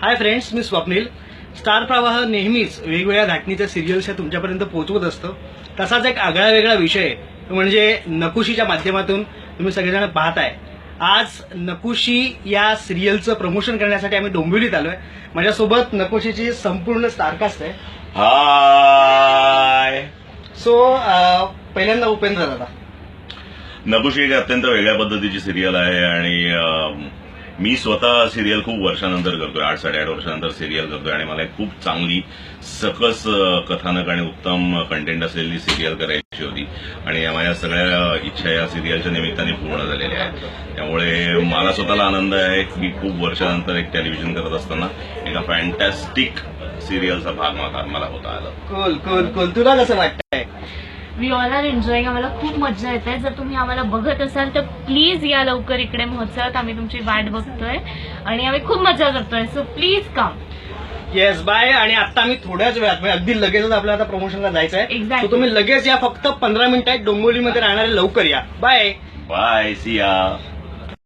Hi friends, मी Swapnil. Star प्रवाह नेहमीच वेगवेगळ्या घाटणीच्या सिरियल्स तुमच्यापर्यंत पोहोचवत असतो. तसाच एक आगळा वेगळा विषय तो म्हणजे नकुशीच्या माध्यमातून तुम्ही सगळेजण पाहताय. आज नकुशी या सिरियलचं प्रमोशन करण्यासाठी आम्ही डोंबिवलीत आलोय. माझ्यासोबत नकुशीची संपूर्ण स्टारकास्ट आहे. हाय. सो पहिल्यांदा उपेंद्र दादा. नकुशी एक अत्यंत वेगळ्या पद्धतीची सिरियल आहे आणि मी स्वतः सिरियल खूप वर्षानंतर करतोय, 8-8.5 वर्षानंतर सिरियल करतोय आणि मला एक खूप चांगली सकस कथानक आणि उत्तम कंटेंट असलेली सिरियल करायची होती आणि माझ्या सगळ्या इच्छा या सिरियलच्या निमित्ताने पूर्ण झालेल्या आहेत. त्यामुळे मला स्वतःला आनंद आहे की खूप वर्षानंतर एक टेलिव्हिजन करत असताना एका फॅन्टॅस्टिक सिरियलचा भाग मला होता आला. कोल कोल कोल तुला कसं वाटतंय? We all are enjoying. आम्हाला खूप मजा येते. जर तुम्ही आम्हाला बघत असाल तर प्लीज या लवकर इकडे महोत्सवात. आम्ही तुमची वाट बघतोय आणि आम्ही खूप मजा करतोय. So please come. Yes bye. आणि आता आम्ही थोड्याच वेळात म्हणजे अगदी लगेचच आपल्याला आता प्रमोशनला जायचं आहे. Exactly. So तुम्ही लगेच या. फक्त 15 मिनिटात डोंबिवलीमध्ये राहणारे लवकर या. Bye bye, Siya.